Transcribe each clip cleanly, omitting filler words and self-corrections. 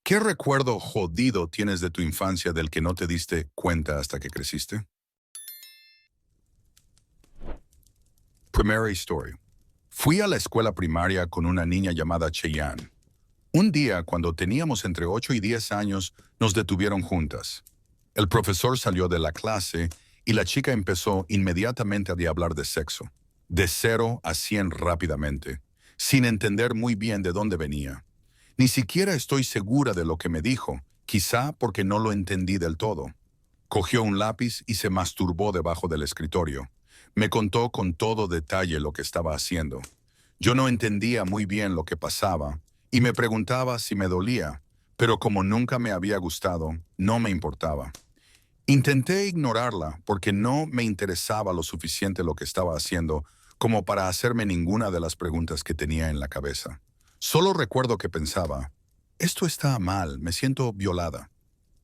¿Qué recuerdo jodido tienes de tu infancia del que no te diste cuenta hasta que creciste? Primera historia. Fui a la escuela primaria con una niña llamada Cheyenne. Un día, cuando teníamos entre 8 y 10 años, nos detuvieron juntas. El profesor salió de la clase y la chica empezó inmediatamente a hablar de sexo, de 0 a 100 rápidamente, sin entender muy bien de dónde venía. Ni siquiera estoy segura de lo que me dijo, quizá porque no lo entendí del todo. Cogió un lápiz y se masturbó debajo del escritorio. Me contó con todo detalle lo que estaba haciendo. Yo no entendía muy bien lo que pasaba y me preguntaba si me dolía, pero como nunca me había gustado, no me importaba. Intenté ignorarla porque no me interesaba lo suficiente lo que estaba haciendo como para hacerme ninguna de las preguntas que tenía en la cabeza. Solo recuerdo que pensaba, esto está mal, me siento violada,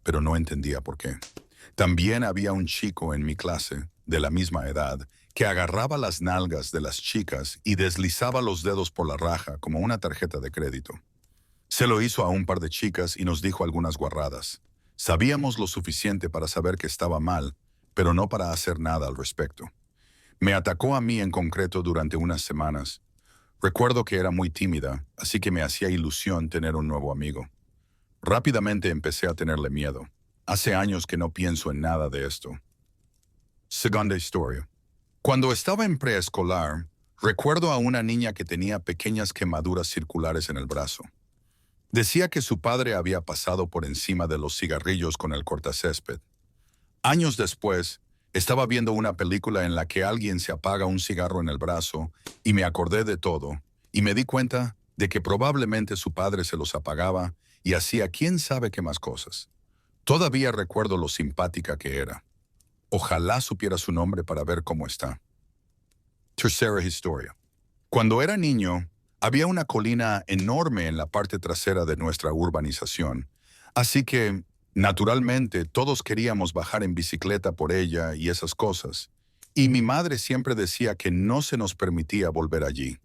pero no entendía por qué. También había un chico en mi clase, de la misma edad, que agarraba las nalgas de las chicas y deslizaba los dedos por la raja como una tarjeta de crédito. Se lo hizo a un par de chicas y nos dijo algunas guarradas. Sabíamos lo suficiente para saber que estaba mal, pero no para hacer nada al respecto. Me atacó a mí en concreto durante unas semanas. Recuerdo que era muy tímida, así que me hacía ilusión tener un nuevo amigo. Rápidamente empecé a tenerle miedo. Hace años que no pienso en nada de esto. Segunda historia. Cuando estaba en preescolar, recuerdo a una niña que tenía pequeñas quemaduras circulares en el brazo. Decía que su padre había pasado por encima de los cigarrillos con el cortacésped. Años después, estaba viendo una película en la que alguien se apaga un cigarro en el brazo y me acordé de todo y me di cuenta de que probablemente su padre se los apagaba y hacía quién sabe qué más cosas. Todavía recuerdo lo simpática que era. Ojalá supiera su nombre para ver cómo está. Tercera historia. Cuando era niño, había una colina enorme en la parte trasera de nuestra urbanización, así que, naturalmente, todos queríamos bajar en bicicleta por ella y esas cosas, y mi madre siempre decía que no se nos permitía volver allí.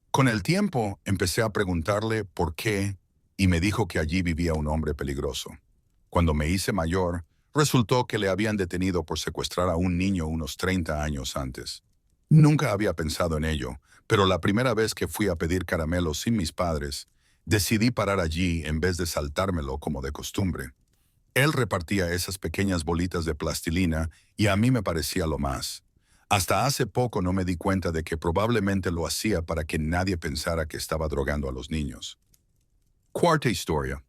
Con el tiempo, empecé a preguntarle por qué, y me dijo que allí vivía un hombre peligroso. Cuando me hice mayor, resultó que le habían detenido por secuestrar a un niño unos 30 años antes. Nunca había pensado en ello, pero la primera vez que fui a pedir caramelos sin mis padres, decidí parar allí en vez de saltármelo como de costumbre. Él repartía esas pequeñas bolitas de plastilina y a mí me parecía lo más. Hasta hace poco no me di cuenta de que probablemente lo hacía para que nadie pensara que estaba drogando a los niños. Cuarta historia.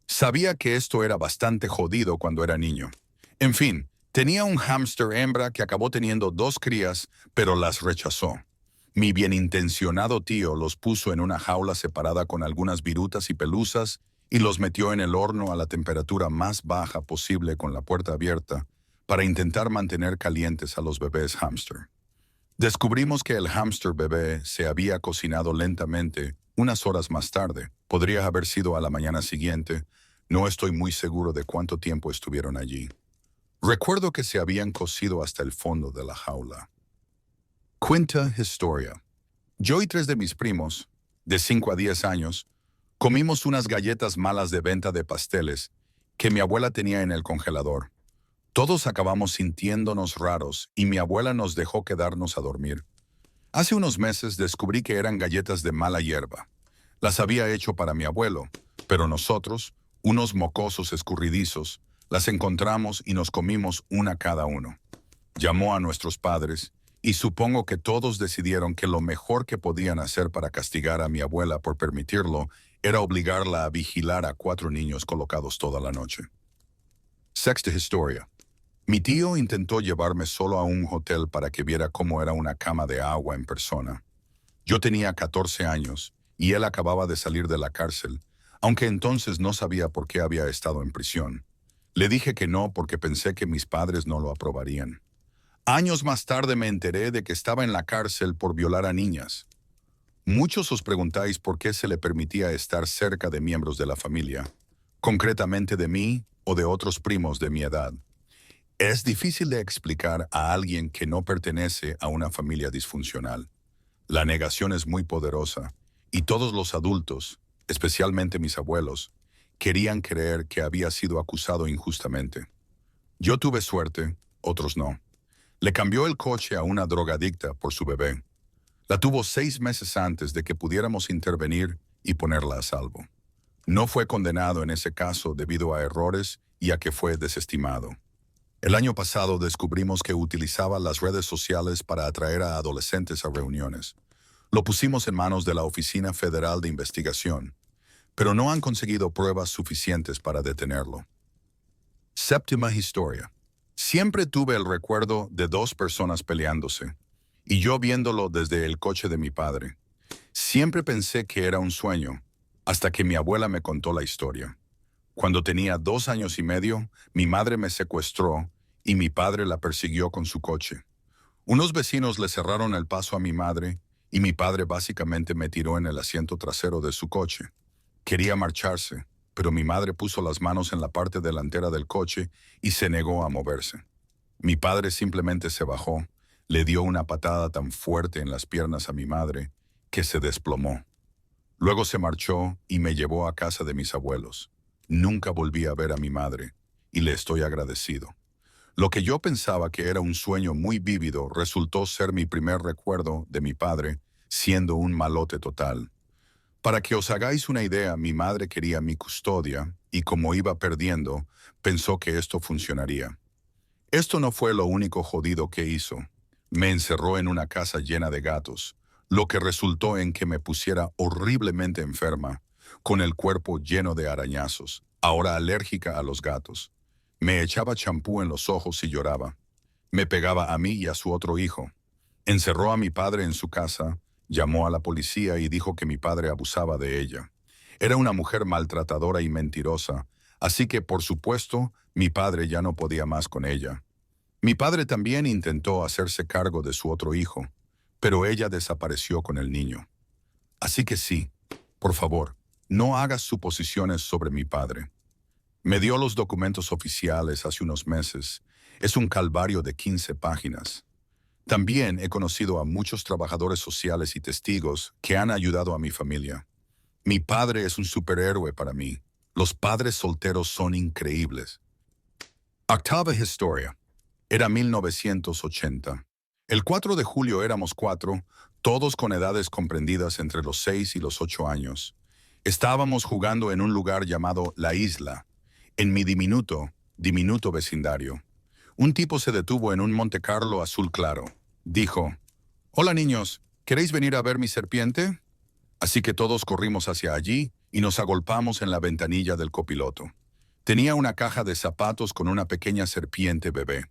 Sabía que esto era bastante jodido cuando era niño. En fin, tenía un hámster hembra que acabó teniendo 2 crías, pero las rechazó. Mi bienintencionado tío los puso en una jaula separada con algunas virutas y pelusas y los metió en el horno a la temperatura más baja posible con la puerta abierta para intentar mantener calientes a los bebés hámster. Descubrimos que el hámster bebé se había cocinado lentamente unas horas más tarde. Podría haber sido a la mañana siguiente. No estoy muy seguro de cuánto tiempo estuvieron allí. Recuerdo que se habían cocido hasta el fondo de la jaula. Quinta historia. Yo y 3 de mis primos, de 5 a 10 años, comimos unas galletas malas de venta de pasteles que mi abuela tenía en el congelador. Todos acabamos sintiéndonos raros y mi abuela nos dejó quedarnos a dormir. Hace unos meses descubrí que eran galletas de mala hierba. Las había hecho para mi abuelo, pero nosotros, unos mocosos escurridizos, las encontramos y nos comimos una cada uno. Llamó a nuestros padres y supongo que todos decidieron que lo mejor que podían hacer para castigar a mi abuela por permitirlo era obligarla a vigilar a 4 niños colocados toda la noche. Sexta historia. Mi tío intentó llevarme solo a un hotel para que viera cómo era una cama de agua en persona. Yo tenía 14 años y él acababa de salir de la cárcel, aunque entonces no sabía por qué había estado en prisión. Le dije que no porque pensé que mis padres no lo aprobarían. Años más tarde me enteré de que estaba en la cárcel por violar a niñas. Muchos os preguntáis por qué se le permitía estar cerca de miembros de la familia, concretamente de mí o de otros primos de mi edad. Es difícil de explicar a alguien que no pertenece a una familia disfuncional. La negación es muy poderosa y todos los adultos, especialmente mis abuelos, Querían creer que había sido acusado injustamente. Yo tuve suerte, otros no. Le cambió el coche a una drogadicta por su bebé. La tuvo 6 meses antes de que pudiéramos intervenir y ponerla a salvo. No fue condenado en ese caso debido a errores y a que fue desestimado. El año pasado descubrimos que utilizaba las redes sociales para atraer a adolescentes a reuniones. Lo pusimos en manos de la Oficina Federal de Investigación, pero no han conseguido pruebas suficientes para detenerlo. Séptima historia. Siempre tuve el recuerdo de 2 personas peleándose, y yo viéndolo desde el coche de mi padre. Siempre pensé que era un sueño, hasta que mi abuela me contó la historia. Cuando tenía 2 años y medio, mi madre me secuestró y mi padre la persiguió con su coche. Unos vecinos le cerraron el paso a mi madre y mi padre básicamente me tiró en el asiento trasero de su coche. Quería marcharse, pero mi madre puso las manos en la parte delantera del coche y se negó a moverse. Mi padre simplemente se bajó, le dio una patada tan fuerte en las piernas a mi madre que se desplomó. Luego se marchó y me llevó a casa de mis abuelos. Nunca volví a ver a mi madre y le estoy agradecido. Lo que yo pensaba que era un sueño muy vívido resultó ser mi primer recuerdo de mi padre siendo un malote total. Para que os hagáis una idea, mi madre quería mi custodia y como iba perdiendo, pensó que esto funcionaría. Esto no fue lo único jodido que hizo. Me encerró en una casa llena de gatos, lo que resultó en que me pusiera horriblemente enferma, con el cuerpo lleno de arañazos, ahora alérgica a los gatos. Me echaba champú en los ojos y lloraba. Me pegaba a mí y a su otro hijo. Encerró a mi padre en su casa, llamó a la policía y dijo que mi padre abusaba de ella. Era una mujer maltratadora y mentirosa, así que, por supuesto, mi padre ya no podía más con ella. Mi padre también intentó hacerse cargo de su otro hijo, pero ella desapareció con el niño. Así que sí, por favor, no hagas suposiciones sobre mi padre. Me dio los documentos oficiales hace unos meses. Es un calvario de 15 páginas. También he conocido a muchos trabajadores sociales y testigos que han ayudado a mi familia. Mi padre es un superhéroe para mí. Los padres solteros son increíbles. Octava historia. Era 1980. El 4 de julio éramos 4, todos con edades comprendidas entre los 6 y los 8 años. Estábamos jugando en un lugar llamado La Isla, en mi diminuto vecindario. Un tipo se detuvo en un Monte Carlo azul claro. Dijo, «Hola niños, ¿queréis venir a ver mi serpiente?» Así que todos corrimos hacia allí y nos agolpamos en la ventanilla del copiloto. Tenía una caja de zapatos con una pequeña serpiente bebé.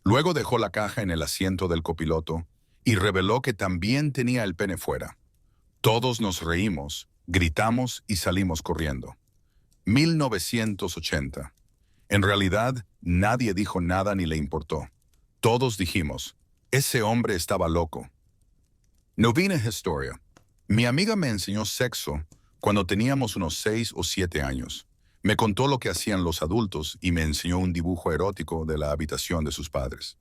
Luego dejó la caja en el asiento del copiloto y reveló que también tenía el pene fuera. Todos nos reímos, gritamos y salimos corriendo. 1980. En realidad, nadie dijo nada ni le importó. Todos dijimos, ese hombre estaba loco. Novena historia. Mi amiga me enseñó sexo cuando teníamos unos 6 o 7 años. Me contó lo que hacían los adultos y me enseñó un dibujo erótico de la habitación de sus padres.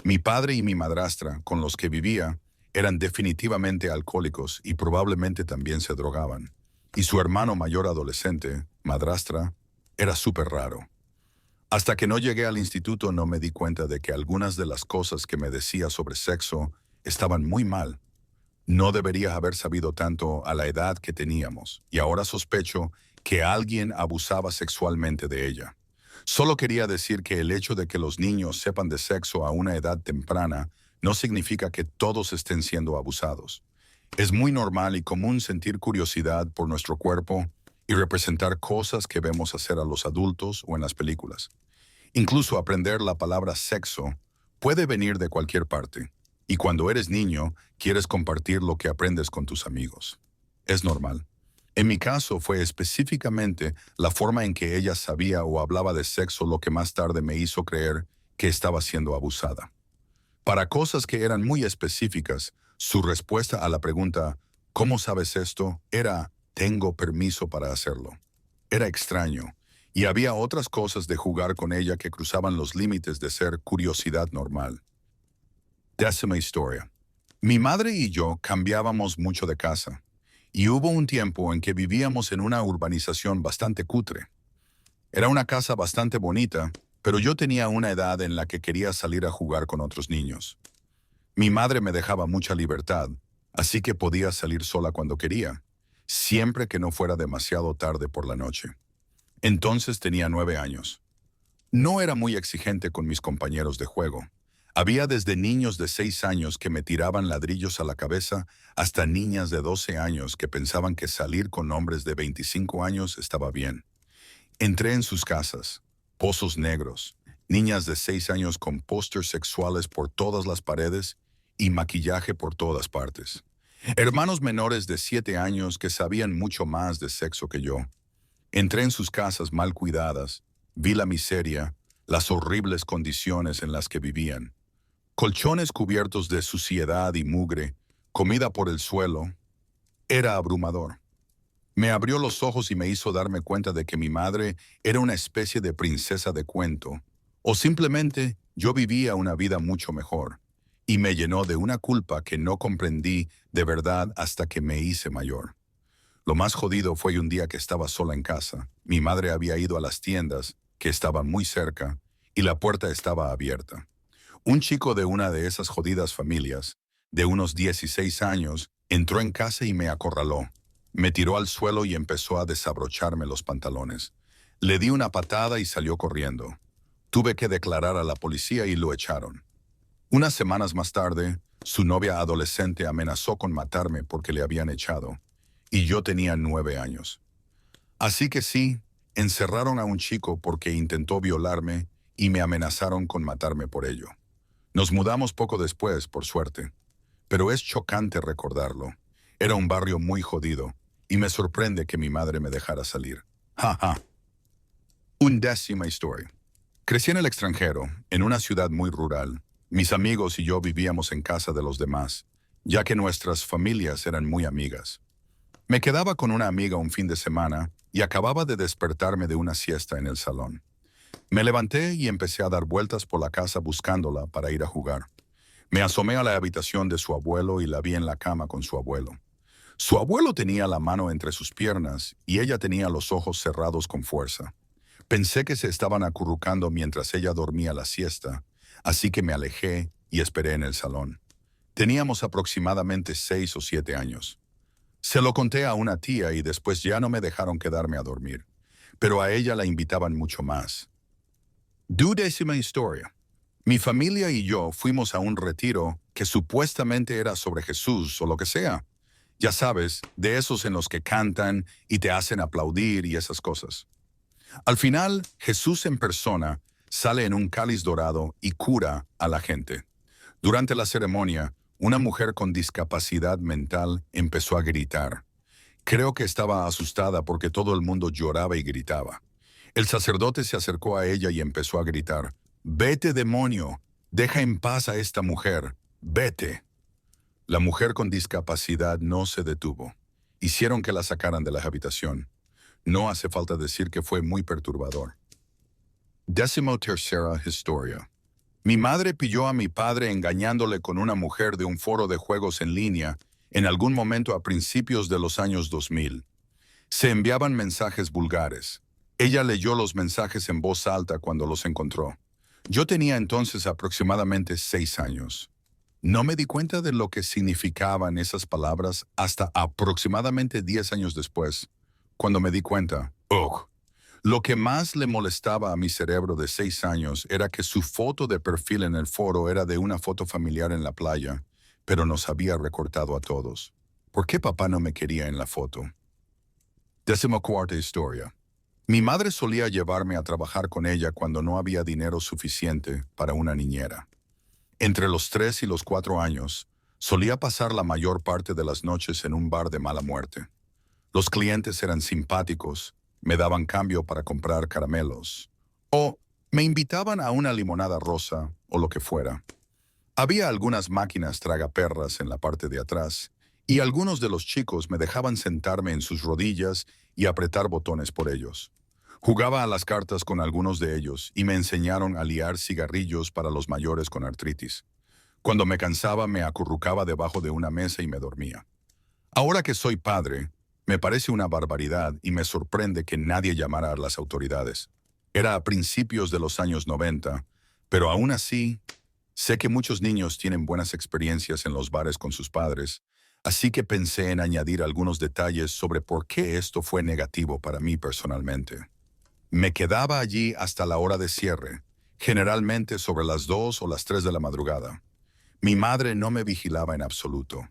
Mi padre y mi madrastra, con los que vivía, eran definitivamente alcohólicos y probablemente también se drogaban. Y su hermano mayor adolescente, madrastra, era súper raro. Hasta que no llegué al instituto no me di cuenta de que algunas de las cosas que me decía sobre sexo estaban muy mal. No debería haber sabido tanto a la edad que teníamos, y ahora sospecho que alguien abusaba sexualmente de ella. Solo quería decir que el hecho de que los niños sepan de sexo a una edad temprana no significa que todos estén siendo abusados. Es muy normal y común sentir curiosidad por nuestro cuerpo y representar cosas que vemos hacer a los adultos o en las películas. Incluso aprender la palabra sexo puede venir de cualquier parte. Y cuando eres niño, quieres compartir lo que aprendes con tus amigos. Es normal. En mi caso fue específicamente la forma en que ella sabía o hablaba de sexo lo que más tarde me hizo creer que estaba siendo abusada. Para cosas que eran muy específicas, su respuesta a la pregunta «¿Cómo sabes esto?» era «Tengo permiso para hacerlo». Era extraño, y había otras cosas de jugar con ella que cruzaban los límites de ser curiosidad normal. Décima historia. Mi madre y yo cambiábamos mucho de casa, Y hubo un tiempo en que vivíamos en una urbanización bastante cutre. Era una casa bastante bonita, pero yo tenía una edad en la que quería salir a jugar con otros niños. Mi madre me dejaba mucha libertad, así que podía salir sola cuando quería, siempre que no fuera demasiado tarde por la noche. Entonces tenía 9 años. No era muy exigente con mis compañeros de juego. Había desde niños de 6 años que me tiraban ladrillos a la cabeza hasta niñas de 12 años que pensaban que salir con hombres de 25 años estaba bien. Entré en sus casas, pozos negros, niñas de 6 años con pósters sexuales por todas las paredes y maquillaje por todas partes. Hermanos menores de 7 años que sabían mucho más de sexo que yo. Entré en sus casas mal cuidadas, vi la miseria, las horribles condiciones en las que vivían. Colchones cubiertos de suciedad y mugre, comida por el suelo. Era abrumador. Me abrió los ojos y me hizo darme cuenta de que mi madre era una especie de princesa de cuento, o simplemente yo vivía una vida mucho mejor, y me llenó de una culpa que no comprendí de verdad hasta que me hice mayor. Lo más jodido fue un día que estaba sola en casa. Mi madre había ido a las tiendas, que estaban muy cerca, y la puerta estaba abierta. Un chico de una de esas jodidas familias, de unos 16 años, entró en casa y me acorraló. Me tiró al suelo y empezó a desabrocharme los pantalones. Le di una patada y salió corriendo. Tuve que declarar a la policía y lo echaron. Unas semanas más tarde, su novia adolescente amenazó con matarme porque le habían echado, y yo tenía 9 años. Así que sí, encerraron a un chico porque intentó violarme y me amenazaron con matarme por ello. Nos mudamos poco después, por suerte, pero es chocante recordarlo. Era un barrio muy jodido, y me sorprende que mi madre me dejara salir. Ja, ja. Undécima historia. Crecí en el extranjero, en una ciudad muy rural. Mis amigos y yo vivíamos en casa de los demás, ya que nuestras familias eran muy amigas. Me quedaba con una amiga un fin de semana y acababa de despertarme de una siesta en el salón. Me levanté y empecé a dar vueltas por la casa buscándola para ir a jugar. Me asomé a la habitación de su abuelo y la vi en la cama con su abuelo. Su abuelo tenía la mano entre sus piernas y ella tenía los ojos cerrados con fuerza. Pensé que se estaban acurrucando mientras ella dormía la siesta, así que me alejé y esperé en el salón. Teníamos aproximadamente 6 o 7 años. Se lo conté a una tía y después ya no me dejaron quedarme a dormir, pero a ella la invitaban mucho más. Duodécima historia. Mi familia y yo fuimos a un retiro que supuestamente era sobre Jesús o lo que sea. Ya sabes, de esos en los que cantan y te hacen aplaudir y esas cosas. Al final, Jesús en persona sale en un cáliz dorado y cura a la gente. Durante la ceremonia, una mujer con discapacidad mental empezó a gritar. Creo que estaba asustada porque todo el mundo lloraba y gritaba. El sacerdote se acercó a ella y empezó a gritar: «Vete, demonio, deja en paz a esta mujer, vete». La mujer con discapacidad no se detuvo. Hicieron que la sacaran de la habitación. No hace falta decir que fue muy perturbador. 13ª historia. Mi madre pilló a mi padre engañándole con una mujer de un foro de juegos en línea en algún momento a principios de los años 2000. Se enviaban mensajes vulgares. Ella leyó los mensajes en voz alta cuando los encontró. Yo tenía entonces aproximadamente 6 años. No me di cuenta de lo que significaban esas palabras hasta aproximadamente 10 años después, cuando me di cuenta. ¡Ugh! Lo que más le molestaba a mi cerebro de 6 años era que su foto de perfil en el foro era de una foto familiar en la playa, pero nos había recortado a todos. ¿Por qué papá no me quería en la foto? 14ª historia. Mi madre solía llevarme a trabajar con ella cuando no había dinero suficiente para una niñera. Entre los 3 y los 4 años, solía pasar la mayor parte de las noches en un bar de mala muerte. Los clientes eran simpáticos, me daban cambio para comprar caramelos, o me invitaban a una limonada rosa o lo que fuera. Había algunas máquinas tragaperras en la parte de atrás, y algunos de los chicos me dejaban sentarme en sus rodillas y apretar botones por ellos. Jugaba a las cartas con algunos de ellos y me enseñaron a liar cigarrillos para los mayores con artritis. Cuando me cansaba me acurrucaba debajo de una mesa y me dormía. Ahora que soy padre, me parece una barbaridad y me sorprende que nadie llamara a las autoridades. Era a principios de los años 90, pero aún así, sé que muchos niños tienen buenas experiencias en los bares con sus padres, así que pensé en añadir algunos detalles sobre por qué esto fue negativo para mí personalmente. Me quedaba allí hasta la hora de cierre, generalmente sobre las 2 o las 3 de la madrugada. Mi madre no me vigilaba en absoluto.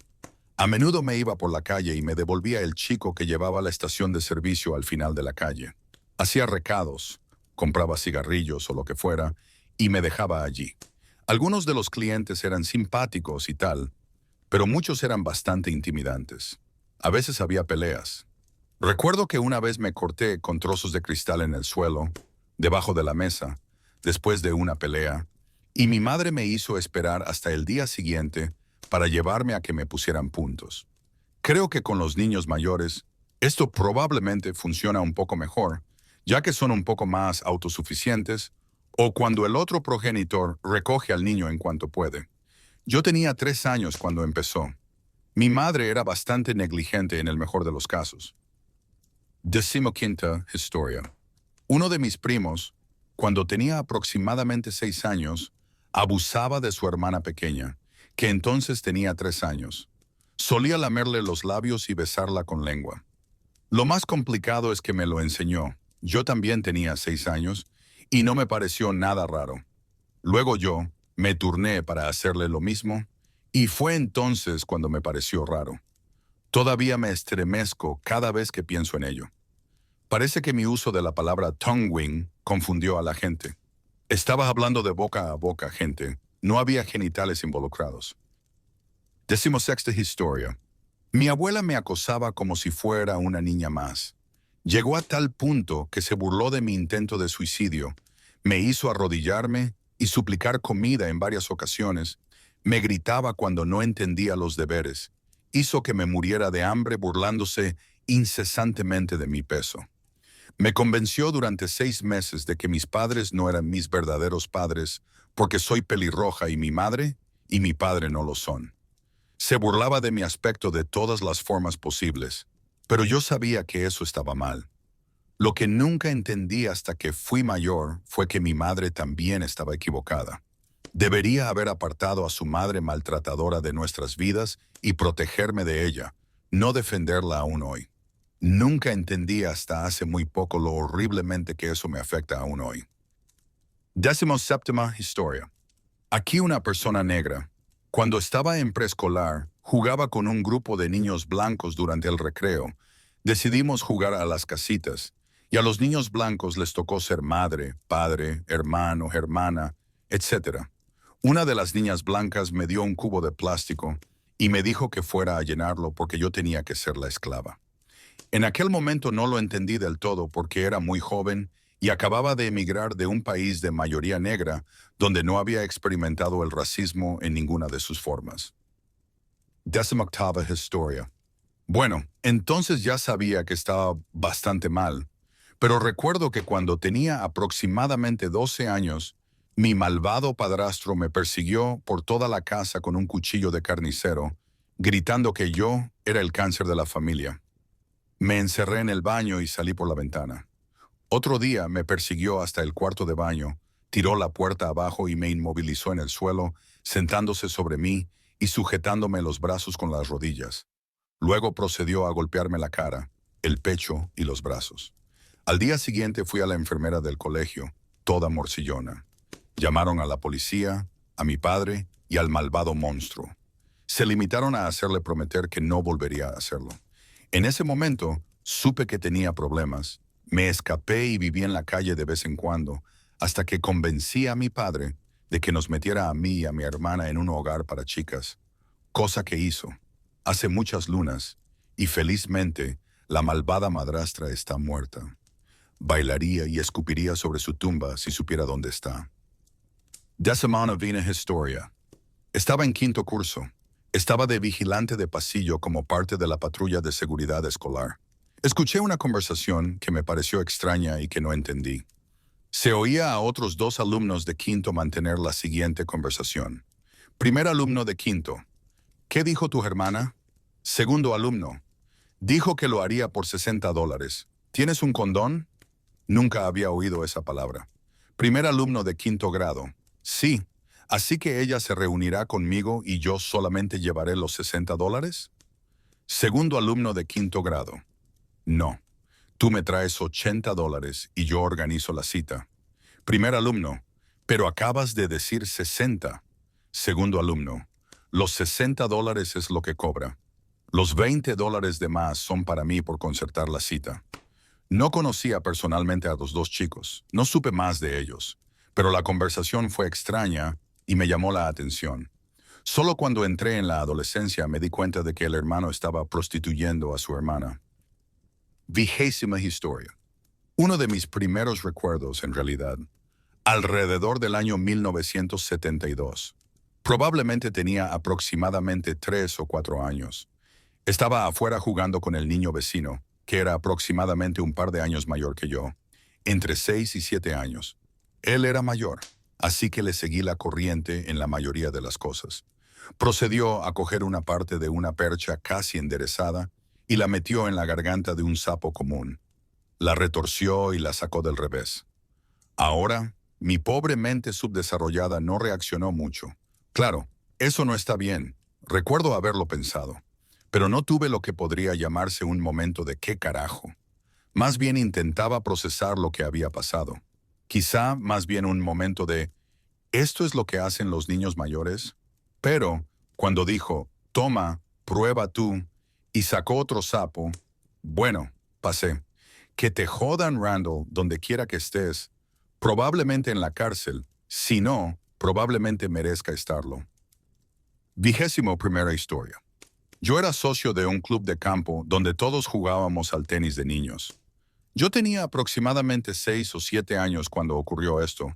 A menudo me iba por la calle y me devolvía el chico que llevaba la estación de servicio al final de la calle. Hacía recados, compraba cigarrillos o lo que fuera, y me dejaba allí. Algunos de los clientes eran simpáticos y tal, pero muchos eran bastante intimidantes. A veces había peleas. Recuerdo que una vez me corté con trozos de cristal en el suelo, debajo de la mesa, después de una pelea, y mi madre me hizo esperar hasta el día siguiente para llevarme a que me pusieran puntos. Creo que con los niños mayores, esto probablemente funciona un poco mejor, ya que son un poco más autosuficientes, o cuando el otro progenitor recoge al niño en cuanto puede. Yo tenía 3 años cuando empezó. Mi madre era bastante negligente en el mejor de los casos. 15ª historia. Uno de mis primos, cuando tenía aproximadamente 6 años, abusaba de su hermana pequeña, que entonces tenía 3 años. Solía lamerle los labios y besarla con lengua. Lo más complicado es que me lo enseñó. Yo también tenía 6 años y no me pareció nada raro. Luego yo me turné para hacerle lo mismo y fue entonces cuando me pareció raro. Todavía me estremezco cada vez que pienso en ello. Parece que mi uso de la palabra tonguing confundió a la gente. Estaba hablando de boca a boca, gente. No había genitales involucrados. 16ª historia. Mi abuela me acosaba como si fuera una niña más. Llegó a tal punto que se burló de mi intento de suicidio. Me hizo arrodillarme y suplicar comida en varias ocasiones. Me gritaba cuando no entendía los deberes. Hizo que me muriera de hambre burlándose incesantemente de mi peso. Me convenció durante 6 meses de que mis padres no eran mis verdaderos padres porque soy pelirroja y mi padre no lo son. Se burlaba de mi aspecto de todas las formas posibles, pero yo sabía que eso estaba mal. Lo que nunca entendí hasta que fui mayor fue que mi madre también estaba equivocada. Debería haber apartado a su madre maltratadora de nuestras vidas y protegerme de ella, no defenderla aún hoy. Nunca entendí hasta hace muy poco lo horriblemente que eso me afecta aún hoy. 17ª historia. Aquí una persona negra. Cuando estaba en preescolar, jugaba con un grupo de niños blancos durante el recreo. Decidimos jugar a las casitas, y a los niños blancos les tocó ser madre, padre, hermano, hermana, etc. Una de las niñas blancas me dio un cubo de plástico y me dijo que fuera a llenarlo porque yo tenía que ser la esclava. En aquel momento no lo entendí del todo porque era muy joven y acababa de emigrar de un país de mayoría negra donde no había experimentado el racismo en ninguna de sus formas. 18ª historia. Bueno, entonces ya sabía que estaba bastante mal, pero recuerdo que cuando tenía aproximadamente 12 años, mi malvado padrastro me persiguió por toda la casa con un cuchillo de carnicero, gritando que yo era el cáncer de la familia. Me encerré en el baño y salí por la ventana. Otro día me persiguió hasta el cuarto de baño, tiró la puerta abajo y me inmovilizó en el suelo, sentándose sobre mí y sujetándome los brazos con las rodillas. Luego procedió a golpearme la cara, el pecho y los brazos. Al día siguiente fui a la enfermera del colegio, toda morcillona. Llamaron a la policía, a mi padre y al malvado monstruo. Se limitaron a hacerle prometer que no volvería a hacerlo. En ese momento, supe que tenía problemas. Me escapé y viví en la calle de vez en cuando, hasta que convencí a mi padre de que nos metiera a mí y a mi hermana en un hogar para chicas, cosa que hizo, hace muchas lunas, y felizmente la malvada madrastra está muerta. Bailaría y escupiría sobre su tumba si supiera dónde está. 19ª historia. Estaba en 5º curso. Estaba de vigilante de pasillo como parte de la patrulla de seguridad escolar. Escuché una conversación que me pareció extraña y que no entendí. Se oía a otros 2 alumnos de 5º mantener la siguiente conversación. Primer alumno de 5º. ¿Qué dijo tu hermana? Segundo alumno. Dijo que lo haría por $60. ¿Tienes un condón? Nunca había oído esa palabra. Primer alumno de quinto grado. Sí. ¿Así que ella se reunirá conmigo y yo solamente llevaré los $60? Segundo alumno de quinto grado. No. Tú me traes $80 y yo organizo la cita. Primer alumno. Pero acabas de decir 60. Segundo alumno. Los $60 es lo que cobra. Los $20 de más son para mí por concertar la cita. No conocía personalmente a los dos chicos, no supe más de ellos, pero la conversación fue extraña y me llamó la atención. Solo cuando entré en la adolescencia me di cuenta de que el hermano estaba prostituyendo a su hermana. 20ª historia. Uno de mis primeros recuerdos, en realidad, alrededor del año 1972. Probablemente tenía aproximadamente 3 o 4 años. Estaba afuera jugando con el niño vecino, que era aproximadamente un par de años mayor que yo, entre 6 y 7 años. Él era mayor, así que le seguí la corriente en la mayoría de las cosas. Procedió a coger una parte de una percha casi enderezada y la metió en la garganta de un sapo común. La retorció y la sacó del revés. Ahora, mi pobre mente subdesarrollada no reaccionó mucho. Claro, eso no está bien. Recuerdo haberlo pensado. Pero no tuve lo que podría llamarse un momento de ¿qué carajo? Más bien intentaba procesar lo que había pasado. Quizá más bien un momento de ¿esto es lo que hacen los niños mayores? Pero, cuando dijo, toma, prueba tú, y sacó otro sapo, bueno, pasé. Que te jodan, Randall, donde quiera que estés. Probablemente en la cárcel. Si no, probablemente merezca estarlo. 21ª historia. Yo era socio de un club de campo donde todos jugábamos al tenis de niños. Yo tenía aproximadamente 6 o 7 años cuando ocurrió esto,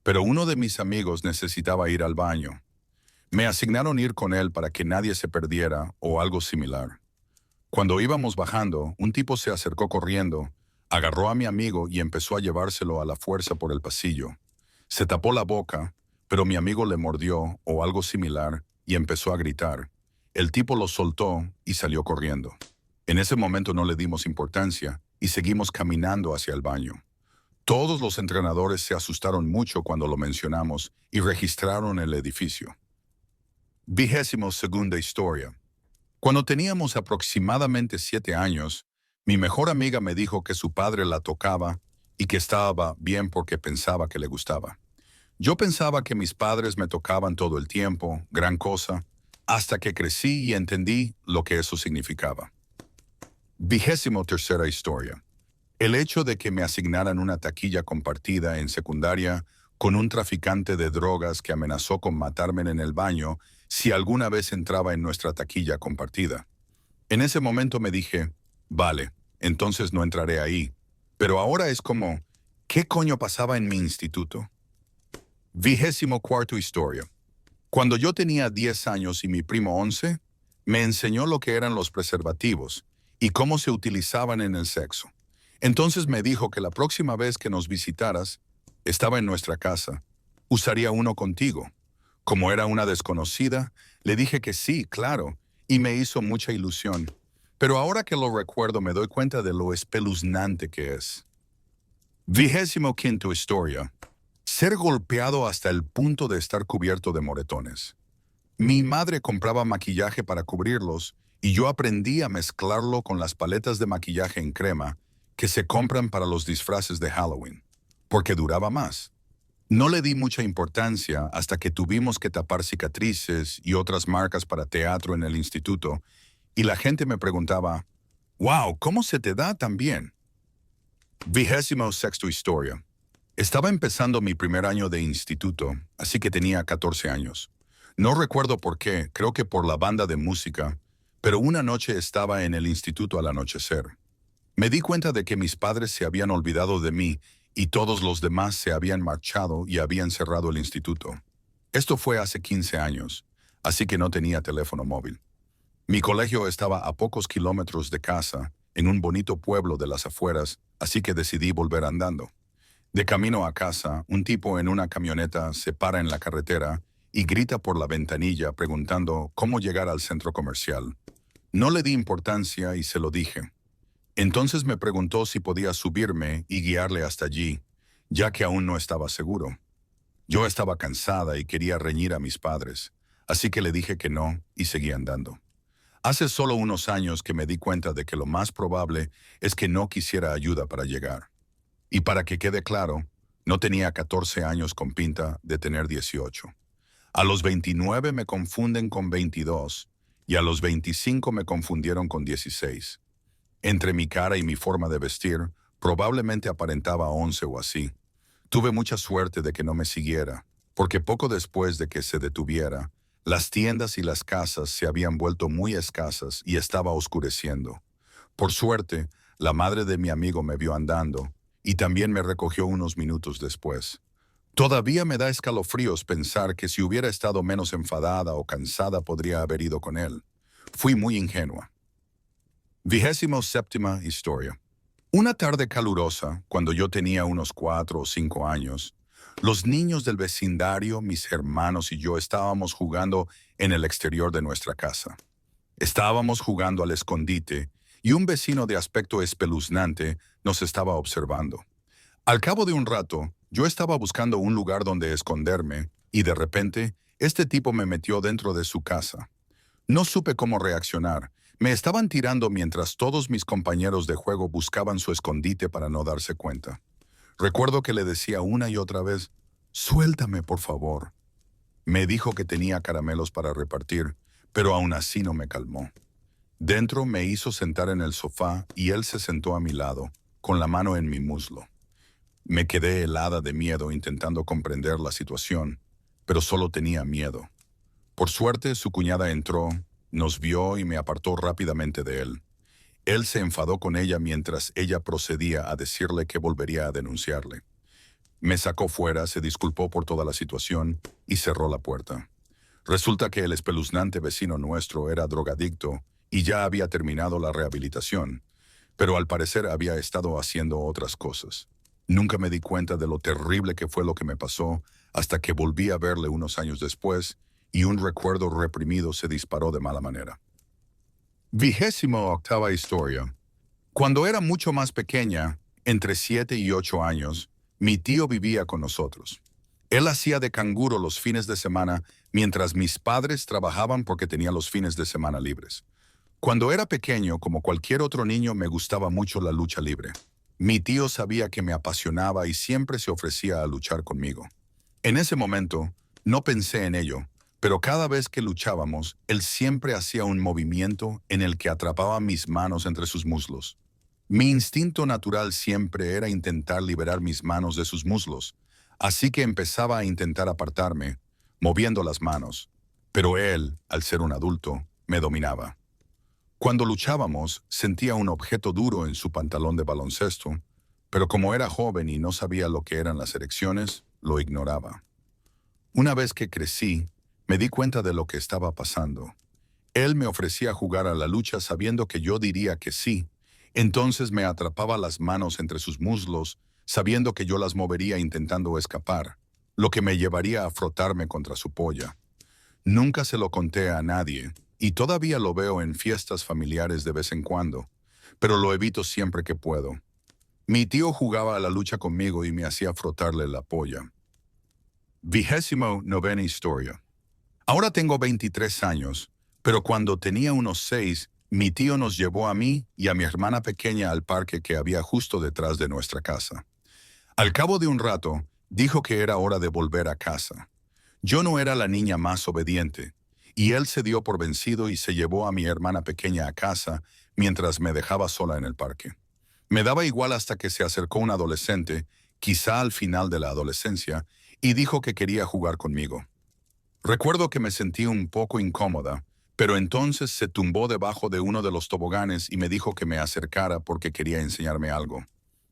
pero uno de mis amigos necesitaba ir al baño. Me asignaron ir con él para que nadie se perdiera o algo similar. Cuando íbamos bajando, un tipo se acercó corriendo, agarró a mi amigo y empezó a llevárselo a la fuerza por el pasillo. Se tapó la boca, pero mi amigo le mordió o algo similar y empezó a gritar. El tipo lo soltó y salió corriendo. En ese momento no le dimos importancia y seguimos caminando hacia el baño. Todos los entrenadores se asustaron mucho cuando lo mencionamos y registraron el edificio. 22ª historia. Cuando teníamos aproximadamente 7 años, mi mejor amiga me dijo que su padre la tocaba y que estaba bien porque pensaba que le gustaba. Yo pensaba que mis padres me tocaban todo el tiempo, gran cosa, hasta que crecí y entendí lo que eso significaba. 23ª historia. El hecho de que me asignaran una taquilla compartida en secundaria con un traficante de drogas que amenazó con matarme en el baño si alguna vez entraba en nuestra taquilla compartida. En ese momento me dije, vale, entonces no entraré ahí. Pero ahora es como, ¿qué coño pasaba en mi instituto? 24ª historia. Cuando yo tenía 10 años y mi primo 11, me enseñó lo que eran los preservativos y cómo se utilizaban en el sexo. Entonces me dijo que la próxima vez que nos visitaras, estaba en nuestra casa, usaría uno contigo. Como era una desconocida, le dije que sí, claro, y me hizo mucha ilusión. Pero ahora que lo recuerdo me doy cuenta de lo espeluznante que es. 25ª historia. Ser golpeado hasta el punto de estar cubierto de moretones. Mi madre compraba maquillaje para cubrirlos y yo aprendí a mezclarlo con las paletas de maquillaje en crema que se compran para los disfraces de Halloween, porque duraba más. No le di mucha importancia hasta que tuvimos que tapar cicatrices y otras marcas para teatro en el instituto, y la gente me preguntaba, «Wow, ¿cómo se te da tan bien?» 26ª historia. Estaba empezando mi primer año de instituto, así que tenía 14 años. No recuerdo por qué, creo que por la banda de música, pero una noche estaba en el instituto al anochecer. Me di cuenta de que mis padres se habían olvidado de mí y todos los demás se habían marchado y habían cerrado el instituto. Esto fue hace 15 años, así que no tenía teléfono móvil. Mi colegio estaba a pocos kilómetros de casa, en un bonito pueblo de las afueras, así que decidí volver andando. De camino a casa, un tipo en una camioneta se para en la carretera y grita por la ventanilla preguntando cómo llegar al centro comercial. No le di importancia y se lo dije. Entonces me preguntó si podía subirme y guiarle hasta allí, ya que aún no estaba seguro. Yo estaba cansada y quería reñir a mis padres, así que le dije que no y seguí andando. Hace solo unos años que me di cuenta de que lo más probable es que no quisiera ayuda para llegar. Y para que quede claro, no tenía 14 años con pinta de tener 18. A los 29 me confunden con 22 y a los 25 me confundieron con 16. Entre mi cara y mi forma de vestir, probablemente aparentaba 11 o así. Tuve mucha suerte de que no me siguiera, porque poco después de que se detuviera, las tiendas y las casas se habían vuelto muy escasas y estaba oscureciendo. Por suerte, la madre de mi amigo me vio andando y también me recogió unos minutos después. Todavía me da escalofríos pensar que si hubiera estado menos enfadada o cansada podría haber ido con él. Fui muy ingenua. 27ª historia. Una tarde calurosa, cuando yo tenía unos 4 o 5 años, los niños del vecindario, mis hermanos y yo estábamos jugando en el exterior de nuestra casa. Estábamos jugando al escondite y un vecino de aspecto espeluznante nos estaba observando. Al cabo de un rato, yo estaba buscando un lugar donde esconderme y de repente, este tipo me metió dentro de su casa. No supe cómo reaccionar. Me estaban tirando mientras todos mis compañeros de juego buscaban su escondite para no darse cuenta. Recuerdo que le decía una y otra vez, «Suéltame, por favor». Me dijo que tenía caramelos para repartir, pero aún así no me calmó. Dentro me hizo sentar en el sofá y él se sentó a mi lado, con la mano en mi muslo. Me quedé helada de miedo intentando comprender la situación, pero solo tenía miedo. Por suerte, su cuñada entró, nos vio y me apartó rápidamente de él. Él se enfadó con ella mientras ella procedía a decirle que volvería a denunciarle. Me sacó fuera, se disculpó por toda la situación y cerró la puerta. Resulta que el espeluznante vecino nuestro era drogadicto y ya había terminado la rehabilitación, pero al parecer había estado haciendo otras cosas. Nunca me di cuenta de lo terrible que fue lo que me pasó hasta que volví a verle unos años después y un recuerdo reprimido se disparó de mala manera. 28ª historia. Cuando era mucho más pequeña, entre 7 y 8 años, mi tío vivía con nosotros. Él hacía de canguro los fines de semana mientras mis padres trabajaban porque tenía los fines de semana libres. Cuando era pequeño, como cualquier otro niño, me gustaba mucho la lucha libre. Mi tío sabía que me apasionaba y siempre se ofrecía a luchar conmigo. En ese momento, no pensé en ello, pero cada vez que luchábamos, él siempre hacía un movimiento en el que atrapaba mis manos entre sus muslos. Mi instinto natural siempre era intentar liberar mis manos de sus muslos, así que empezaba a intentar apartarme, moviendo las manos. Pero él, al ser un adulto, me dominaba. Cuando luchábamos, sentía un objeto duro en su pantalón de baloncesto, pero como era joven y no sabía lo que eran las erecciones, lo ignoraba. Una vez que crecí, me di cuenta de lo que estaba pasando. Él me ofrecía jugar a la lucha sabiendo que yo diría que sí. Entonces me atrapaba las manos entre sus muslos, sabiendo que yo las movería intentando escapar, lo que me llevaría a frotarme contra su polla. Nunca se lo conté a nadie, y todavía lo veo en fiestas familiares de vez en cuando, pero lo evito siempre que puedo. Mi tío jugaba a la lucha conmigo y me hacía frotarle la polla. 29ª historia. Ahora tengo 23 años, pero cuando tenía unos 6, mi tío nos llevó a mí y a mi hermana pequeña al parque que había justo detrás de nuestra casa. Al cabo de un rato, dijo que era hora de volver a casa. Yo no era la niña más obediente, y él se dio por vencido y se llevó a mi hermana pequeña a casa mientras me dejaba sola en el parque. Me daba igual hasta que se acercó un adolescente, quizá al final de la adolescencia, y dijo que quería jugar conmigo. Recuerdo que me sentí un poco incómoda, pero entonces se tumbó debajo de uno de los toboganes y me dijo que me acercara porque quería enseñarme algo.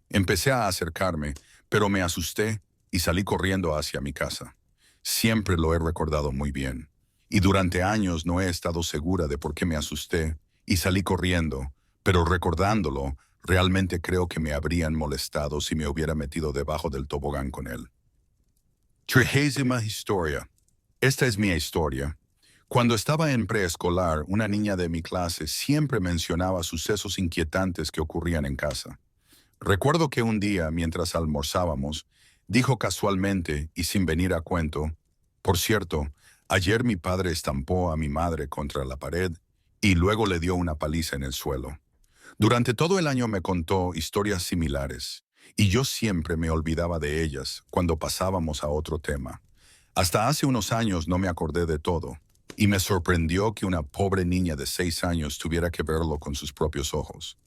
Empecé a acercarme, pero me asusté y salí corriendo hacia mi casa. Siempre lo he recordado muy bien, y durante años no he estado segura de por qué me asusté y salí corriendo, pero recordándolo, realmente creo que me habrían molestado si me hubiera metido debajo del tobogán con él. 30ª historia. Esta es mi historia. Cuando estaba en preescolar, una niña de mi clase siempre mencionaba sucesos inquietantes que ocurrían en casa. Recuerdo que un día, mientras almorzábamos, dijo casualmente y sin venir a cuento: por cierto, ayer mi padre estampó a mi madre contra la pared y luego le dio una paliza en el suelo. Durante todo el año me contó historias similares, y yo siempre me olvidaba de ellas cuando pasábamos a otro tema. Hasta hace unos años no me acordé de todo, y me sorprendió que una pobre niña de 6 años tuviera que verlo con sus propios ojos.